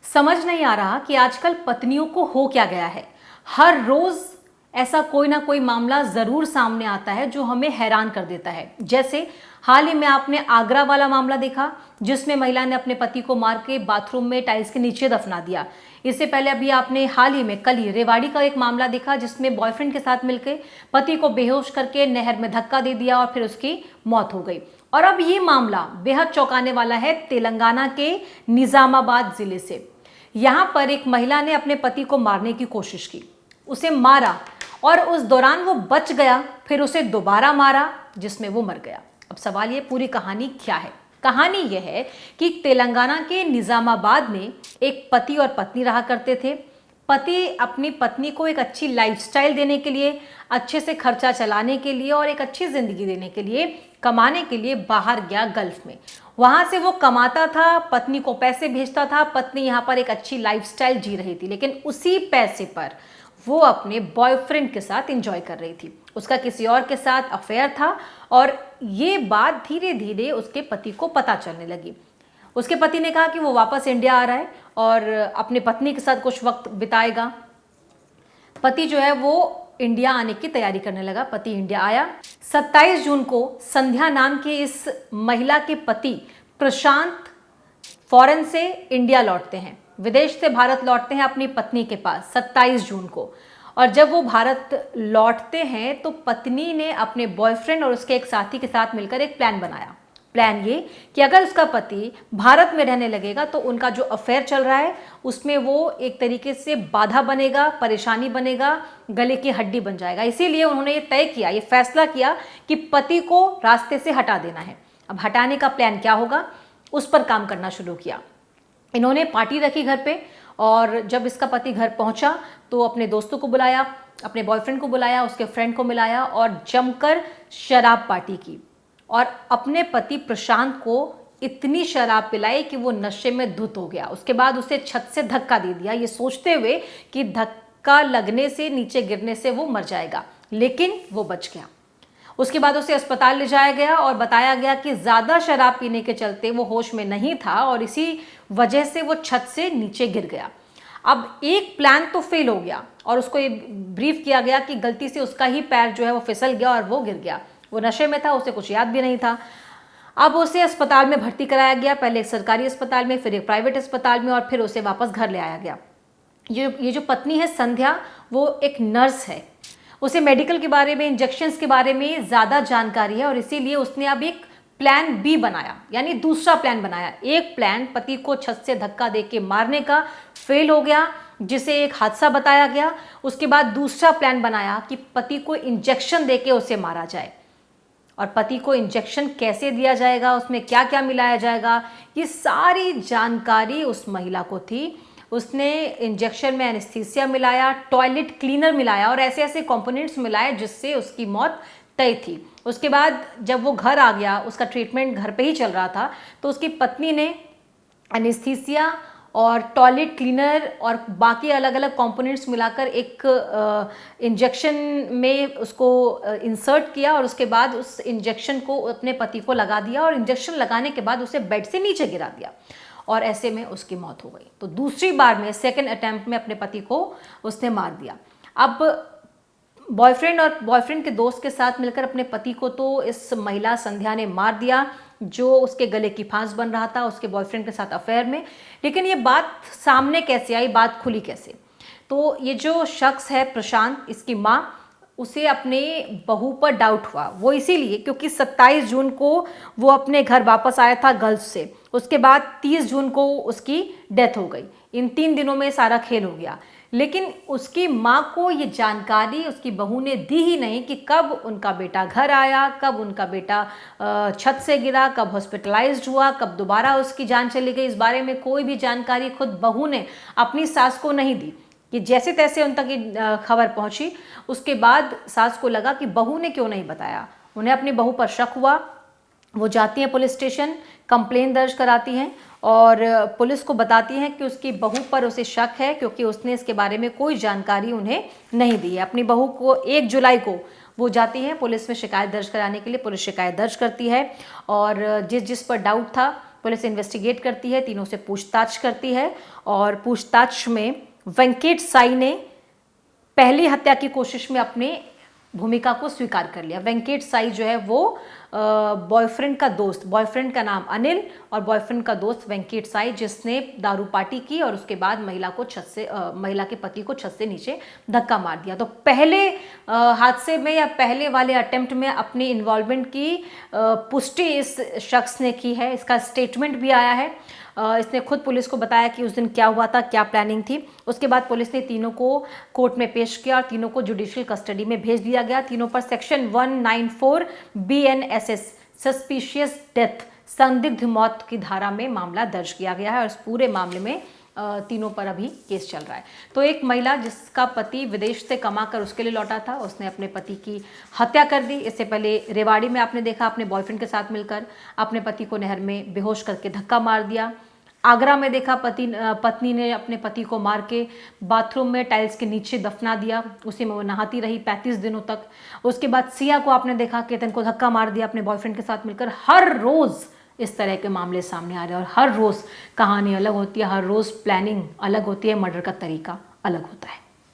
समझ नहीं आ रहा कि आजकल पत्नियों को हो क्या गया है। हर रोज ऐसा कोई ना कोई मामला जरूर सामने आता है जो हमें हैरान कर देता है। जैसे हाल ही में आपने आगरा वाला मामला देखा, जिसमें महिला ने अपने पति को मार के बाथरूम में टाइल्स के नीचे दफना दिया। इससे पहले अभी आपने हाल ही में कल ही रेवाड़ी का एक मामला देखा, जिसमें बॉयफ्रेंड के साथ मिलकर पति को बेहोश करके नहर में धक्का दे दिया और फिर उसकी मौत हो गई। और अब ये मामला बेहद चौंकाने वाला है तेलंगाना के निजामाबाद जिले से। यहां पर एक महिला ने अपने पति को मारने की कोशिश की, उसे मारा और उस दौरान वो बच गया, फिर उसे दोबारा मारा जिसमें वो मर गया। अब सवाल ये, पूरी कहानी क्या है? कहानी यह है कि तेलंगाना के निजामाबाद में एक पति और पत्नी रहा करते थे। पति अपनी पत्नी को एक अच्छी लाइफस्टाइल देने के लिए, अच्छे से खर्चा चलाने के लिए और एक अच्छी जिंदगी देने के लिए, कमाने के लिए बाहर गया गल्फ में। वहां से वो कमाता था, पत्नी को पैसे भेजता था, पत्नी यहाँ पर एक अच्छी लाइफस्टाइल जी रही थी। लेकिन उसी पैसे पर वो अपने बॉयफ्रेंड के साथ एंजॉय कर रही थी। उसका किसी और के साथ अफेयर था और ये बात धीरे धीरे उसके पति को पता चलने लगी। उसके पति ने कहा कि वो वापस इंडिया आ रहा है और अपनी पत्नी के साथ कुछ वक्त बिताएगा। पति जो है वो इंडिया आने की तैयारी करने लगा। पति इंडिया आया। 27 जून को संध्या नाम के इस महिला के पति प्रशांत फॉरेन से इंडिया लौटते हैं, विदेश से भारत लौटते हैं अपनी पत्नी के पास 27 जून को। और जब वो भारत लौटते हैं तो पत्नी ने अपने बॉयफ्रेंड और उसके एक साथी के साथ मिलकर एक प्लान बनाया। प्लान ये कि अगर उसका पति भारत में रहने लगेगा तो उनका जो अफेयर चल रहा है उसमें वो एक तरीके से बाधा बनेगा, परेशानी बनेगा, गले की हड्डी बन जाएगा। इसीलिए उन्होंने ये तय किया, ये फैसला किया कि पति को रास्ते से हटा देना है। अब हटाने का प्लान क्या होगा, उस पर काम करना शुरू किया। इन्होंने पार्टी रखी घर पे और जब इसका पति घर पहुंचा तो अपने दोस्तों को बुलाया, अपने बॉयफ्रेंड को बुलाया, उसके फ्रेंड को मिलाया और जमकर शराब पार्टी की और अपने पति प्रशांत को इतनी शराब पिलाई कि वो नशे में धुत हो गया। उसके बाद उसे छत से धक्का दे दिया, ये सोचते हुए कि धक्का लगने से, नीचे गिरने से वो मर जाएगा, लेकिन वो बच गया। उसके बाद उसे अस्पताल ले जाया गया और बताया गया कि ज़्यादा शराब पीने के चलते वो होश में नहीं था और इसी वजह से वो छत से नीचे गिर गया। अब एक प्लान तो फेल हो गया और उसको ये ब्रीफ किया गया कि गलती से उसका ही पैर जो है वो फिसल गया और वो गिर गया। वो नशे में था, उसे कुछ याद भी नहीं था। अब उसे अस्पताल में भर्ती कराया गया, पहले एक सरकारी अस्पताल में, फिर एक प्राइवेट अस्पताल में और फिर उसे वापस घर ले आया गया। ये जो पत्नी है संध्या, वो एक नर्स है। उसे मेडिकल के बारे में, इंजेक्शंस के बारे में ज़्यादा जानकारी है और इसीलिए उसने अब एक प्लान बी बनाया, यानी दूसरा प्लान बनाया। एक प्लान पति को छत से धक्का दे के मारने का फेल हो गया, जिसे एक हादसा बताया गया। उसके बाद दूसरा प्लान बनाया कि पति को इंजेक्शन दे के उसे मारा जाए। और पति को इंजेक्शन कैसे दिया जाएगा, उसमें क्या क्या मिलाया जाएगा, ये सारी जानकारी उस महिला को थी। उसने इंजेक्शन में एनेस्थीसिया मिलाया, टॉयलेट क्लीनर मिलाया और ऐसे ऐसे कंपोनेंट्स मिलाए जिससे उसकी मौत तय थी। उसके बाद जब वो घर आ गया, उसका ट्रीटमेंट घर पे ही चल रहा था, तो उसकी पत्नी ने एनेस्थीसिया और टॉयलेट क्लीनर और बाकी अलग अलग कंपोनेंट्स मिलाकर एक इंजेक्शन में उसको इंसर्ट किया और उसके बाद उस इंजेक्शन को अपने पति को लगा दिया और इंजेक्शन लगाने के बाद उसे बेड से नीचे गिरा दिया और ऐसे में उसकी मौत हो गई। तो दूसरी बार में, सेकेंड अटेम्प्ट में अपने पति को उसने मार दिया। अब बॉयफ्रेंड और बॉयफ्रेंड के दोस्त के साथ मिलकर अपने पति को तो इस महिला संध्या ने मार दिया, जो उसके गले की फांस बन रहा था उसके बॉयफ्रेंड के साथ अफेयर में। लेकिन ये बात सामने कैसे आई, बात खुली कैसे? तो ये जो शख्स है प्रशांत, इसकी माँ, उसे अपने बहू पर डाउट हुआ। वो इसीलिए क्योंकि 27 जून को वो अपने घर वापस आया था गल्फ से, उसके बाद 30 जून को उसकी डेथ हो गई। इन 3 दिनों में सारा खेल हो गया। लेकिन उसकी माँ को ये जानकारी उसकी बहू ने दी ही नहीं कि कब उनका बेटा घर आया, कब उनका बेटा छत से गिरा, कब हॉस्पिटलाइज्ड हुआ, कब दोबारा उसकी जान चली गई। इस बारे में कोई भी जानकारी खुद बहू ने अपनी सास को नहीं दी। कि जैसे तैसे उन तक ये खबर पहुंची। उसके बाद सास को लगा कि बहू ने क्यों नहीं बताया। उन्हें अपनी बहू पर शक हुआ। वो जाती हैं पुलिस स्टेशन, कंप्लेन दर्ज कराती हैं और पुलिस को बताती हैं कि उसकी बहू पर उसे शक है क्योंकि उसने इसके बारे में कोई जानकारी उन्हें नहीं दी है। अपनी बहू को 1 जुलाई को वो जाती हैं पुलिस में शिकायत दर्ज कराने के लिए। पुलिस शिकायत दर्ज करती है और जिस जिस पर डाउट था पुलिस इन्वेस्टिगेट करती है, तीनों से पूछताछ करती है और पूछताछ में वेंकट साई ने पहली हत्या की कोशिश में अपने भूमिका को स्वीकार कर लिया। वेंकट साई जो है वो बॉयफ्रेंड का दोस्त, बॉयफ्रेंड का नाम अनिल और बॉयफ्रेंड का दोस्त वेंकट साई, जिसने दारू पार्टी की और उसके बाद महिला के पति को छत से नीचे धक्का मार दिया। तो पहले हादसे में या पहले वाले अटेम्प्ट में अपनी इन्वॉल्वमेंट की पुष्टि इस शख्स ने की है। इसका स्टेटमेंट भी आया है। इसने खुद पुलिस को बताया कि उस दिन क्या हुआ था, क्या प्लानिंग थी। उसके बाद पुलिस ने तीनों को कोर्ट में पेश किया और तीनों को जुडिशियल कस्टडी में भेज दिया गया। तीनों पर सेक्शन 194 BNSS सस्पिशियस डेथ, संदिग्ध मौत की धारा में मामला दर्ज किया गया है और इस पूरे मामले में तीनों पर अभी केस चल रहा है। तो एक महिला जिसका पति विदेश से कमाकर उसके लिए लौटा था, उसने अपने पति की हत्या कर दी। इससे पहले रेवाड़ी में आपने देखा अपने बॉयफ्रेंड के साथ मिलकर अपने पति को नहर में बेहोश करके धक्का मार दिया। आगरा में देखा पत्नी ने अपने पति को मार के बाथरूम में टाइल्स के नीचे दफना दिया, उसी में वो नहाती रही 35 दिनों तक। उसके बाद सिया को आपने देखा केतन को धक्का मार दिया अपने बॉयफ्रेंड के साथ मिलकर। हर रोज़ इस तरह के मामले सामने आ रहे हैं और हर रोज़ कहानी अलग होती है, हर रोज़ प्लानिंग अलग होती है, मर्डर का तरीका अलग होता है।